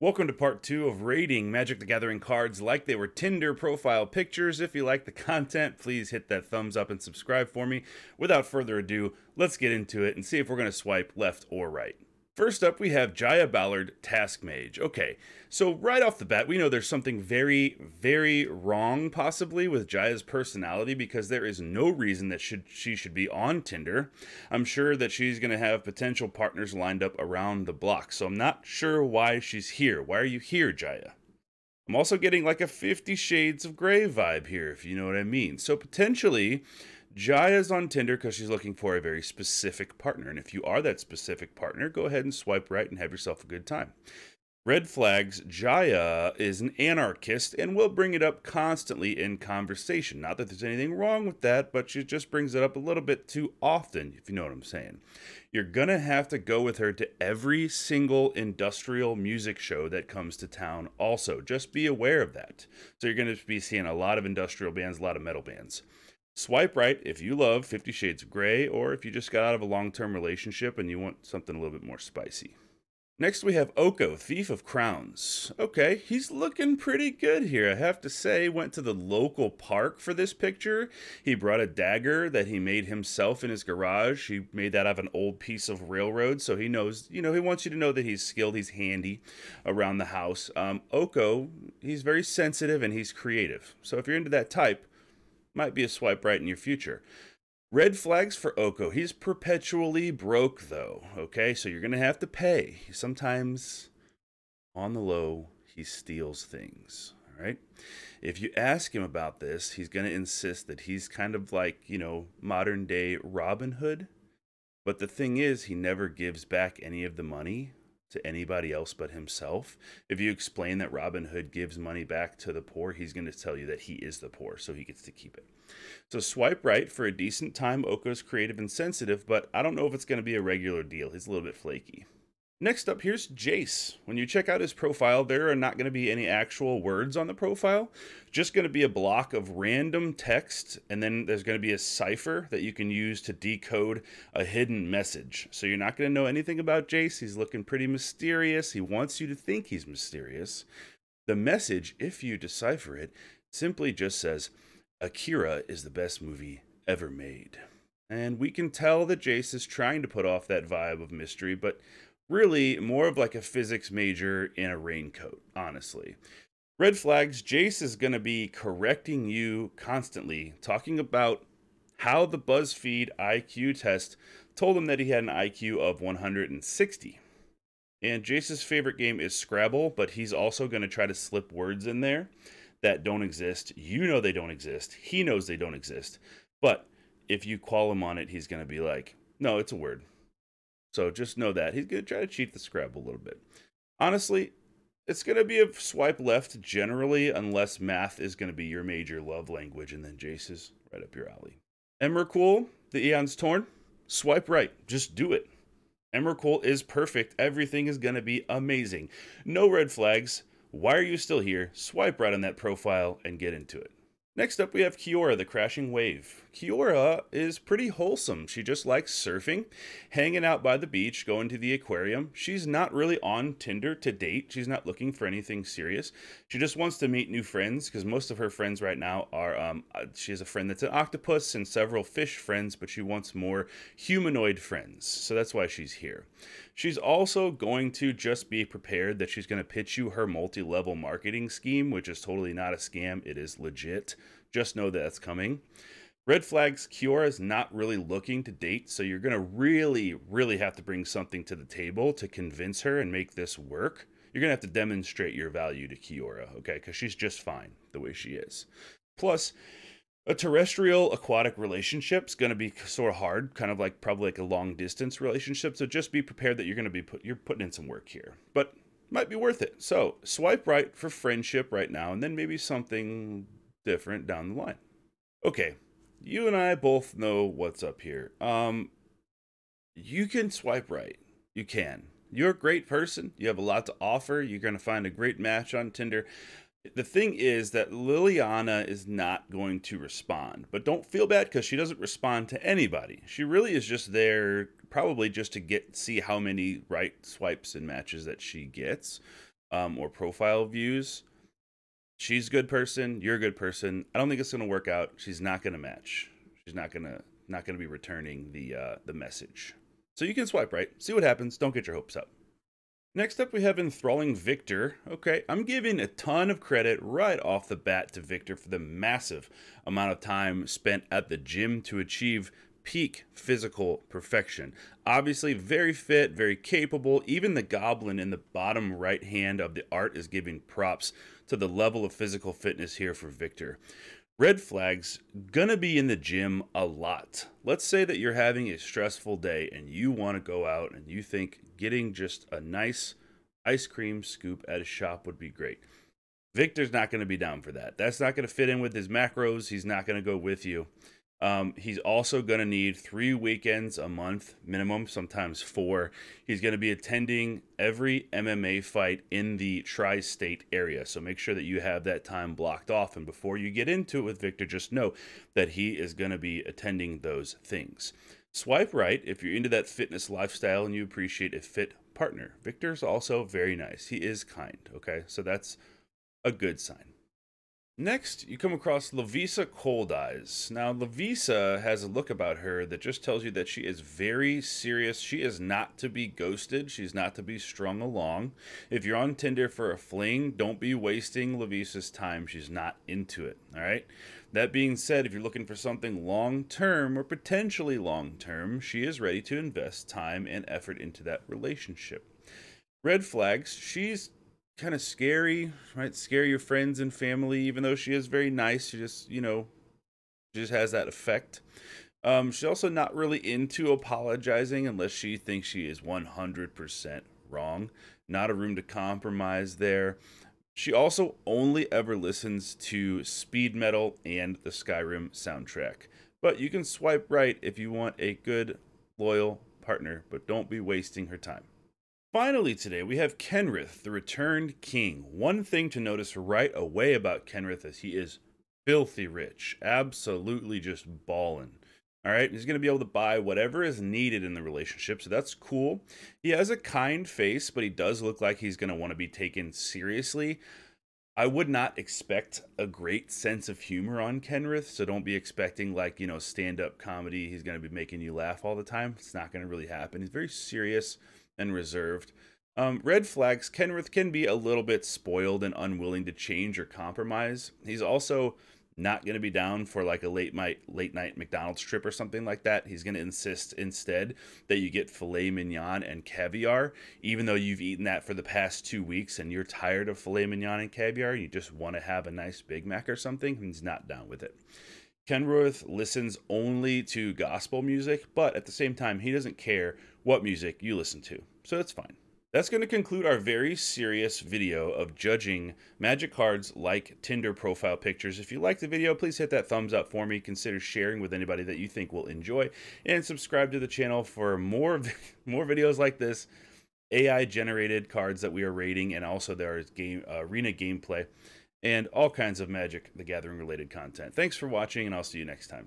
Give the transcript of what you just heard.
Welcome to part 2 of rating Magic the Gathering cards like they were Tinder profile pictures. If you like the content, please hit that thumbs up and subscribe for me. Without further ado, let's get into it and see if we're going to swipe left or right. First up, we have Jaya Ballard, Task Mage. Okay, so right off the bat, we know there's something very, very wrong, possibly, with Jaya's personality, because there is no reason that she should be on Tinder. I'm sure that she's going to have potential partners lined up around the block, so I'm not sure why she's here. Why are you here, Jaya? I'm also getting like a 50 Shades of Grey vibe here, if you know what I mean. So potentially, Jaya's on Tinder because she's looking for a very specific partner. And if you are that specific partner, go ahead and swipe right and have yourself a good time. Red flags, Jaya is an anarchist and will bring it up constantly in conversation. Not that there's anything wrong with that, but she just brings it up a little bit too often, if you know what I'm saying. You're going to have to go with her to every single industrial music show that comes to town also. Just be aware of that. So you're going to be seeing a lot of industrial bands, a lot of metal bands. Swipe right if you love 50 Shades of Grey, or if you just got out of a long-term relationship and you want something a little bit more spicy. Next we have Oko, Thief of Crowns. Okay, he's looking pretty good here, I have to say. Went to the local park for this picture. He brought a dagger that he made himself in his garage. He made that out of an old piece of railroad, so he knows, he wants you to know that he's skilled, he's handy around the house. Oko, he's very sensitive and he's creative. So if you're into that type, might be a swipe right in your future. Red flags for Oko. He's perpetually broke, though. Okay, so you're going to have to pay. Sometimes, on the low, he steals things. All right? If you ask him about this, he's going to insist that he's kind of like, modern-day Robin Hood. But the thing is, he never gives back any of the money to anybody else but himself. If you explain that Robin Hood gives money back to the poor, he's going to tell you that he is the poor, so he gets to keep it. So swipe right for a decent time. Oko's creative and sensitive, but I don't know if it's going to be a regular deal. He's a little bit flaky. Next up, here's Jace. When you check out his profile, there are not going to be any actual words on the profile. Just going to be a block of random text, and then there's going to be a cipher that you can use to decode a hidden message. So you're not going to know anything about Jace. He's looking pretty mysterious. He wants you to think he's mysterious. The message, if you decipher it, simply just says, Akira is the best movie ever made. And we can tell that Jace is trying to put off that vibe of mystery, but really more of like a physics major in a raincoat, honestly. Red flags, Jace is going to be correcting you constantly, talking about how the BuzzFeed IQ test told him that he had an IQ of 160. And Jace's favorite game is Scrabble, but he's also going to try to slip words in there that don't exist. You know they don't exist. He knows they don't exist. But if you call him on it, he's going to be like, no, it's a word. So just know that. He's going to try to cheat the Scrabble a little bit. Honestly, it's going to be a swipe left generally, unless math is going to be your major love language, and then Jace is right up your alley. Emrakul, the Eon's Torn, swipe right. Just do it. Emrakul is perfect. Everything is going to be amazing. No red flags. Why are you still here? Swipe right on that profile and get into it. Next up, we have Kiora, the Crashing Wave. Kiora is pretty wholesome. She just likes surfing, hanging out by the beach, going to the aquarium. She's not really on Tinder to date. She's not looking for anything serious. She just wants to meet new friends, because most of her friends right now are, she has a friend that's an octopus and several fish friends, but she wants more humanoid friends. So that's why she's here. She's also going to just be prepared that she's going to pitch you her multi-level marketing scheme, which is totally not a scam. It is legit. Just know that that's coming. Red flags, Kiora is not really looking to date, so you're going to really, really have to bring something to the table to convince her and make this work. You're going to have to demonstrate your value to Kiora, okay? Because she's just fine the way she is. Plus, a terrestrial aquatic relationship is going to be sort of hard, kind of like probably like a long distance relationship. So just be prepared that you're going to be putting in some work here, but might be worth it. So swipe right for friendship right now, and then maybe something different down the line. Okay, you and I both know what's up here. You can swipe right. You can. You're a great person. You have a lot to offer. You're going to find a great match on Tinder. The thing is that Liliana is not going to respond, but don't feel bad because she doesn't respond to anybody. She really is just there probably just to see how many right swipes and matches that she gets. or profile views. She's a good person. You're a good person. I don't think it's going to work out. She's not going to match. She's not going to be returning the message. So you can swipe right. See what happens. Don't get your hopes up. Next up, we have Enthralling Victor. Okay, I'm giving a ton of credit right off the bat to Victor for the massive amount of time spent at the gym to achieve peak physical perfection. Obviously, very fit, very capable. Even the goblin in the bottom right hand of the art is giving props to the level of physical fitness here for Victor. Red flags, gonna be in the gym a lot. Let's say that you're having a stressful day and you want to go out and you think getting just a nice ice cream scoop at a shop would be great. Victor's not going to be down for that. That's not going to fit in with his macros. He's not going to go with you. He's also going to need 3 weekends a month minimum, sometimes 4. He's going to be attending every MMA fight in the tri-state area. So make sure that you have that time blocked off. And before you get into it with Victor, just know that he is going to be attending those things. Swipe right if you're into that fitness lifestyle and you appreciate a fit partner. Victor's also very nice. He is kind, okay? So that's a good sign. Next, you come across Lavisa Cold Eyes. Now, Lavisa has a look about her that just tells you that she is very serious. She is not to be ghosted. She's not to be strung along. If you're on Tinder for a fling, don't be wasting Lavisa's time. She's not into it, all right? That being said, if you're looking for something long-term or potentially long-term, she is ready to invest time and effort into that relationship. Red flags, she's kind of scary, right? Scare your friends and family, even though she is very nice. She just, she just has that effect. She's also not really into apologizing unless she thinks she is 100% wrong. Not a room to compromise there. She also only ever listens to speed metal and the Skyrim soundtrack. But you can swipe right if you want a good, loyal partner, but don't be wasting her time. Finally today, we have Kenrith, the Returned King. One thing to notice right away about Kenrith is he is filthy rich. Absolutely just ballin'. All right, he's going to be able to buy whatever is needed in the relationship, so that's cool. He has a kind face, but he does look like he's going to want to be taken seriously. I would not expect a great sense of humor on Kenrith, so don't be expecting, like, stand-up comedy. He's going to be making you laugh all the time. It's not going to really happen. He's very serious and reserved. Red flags, Kenrith can be a little bit spoiled and unwilling to change or compromise. He's also not going to be down for like a late night McDonald's trip or something like that. He's going to insist instead that you get filet mignon and caviar, even though you've eaten that for the past 2 weeks and you're tired of filet mignon and caviar. You just want to have a nice Big Mac or something. He's not down with it. Kenrith listens only to gospel music, but at the same time, he doesn't care what music you listen to, so it's fine. That's going to conclude our very serious video of judging magic cards like Tinder profile pictures. If you liked the video, please hit that thumbs up for me. Consider sharing with anybody that you think will enjoy, and subscribe to the channel for more videos like this, AI-generated cards that we are rating, and also there's arena gameplay, and all kinds of Magic the Gathering related content. Thanks for watching, and I'll see you next time.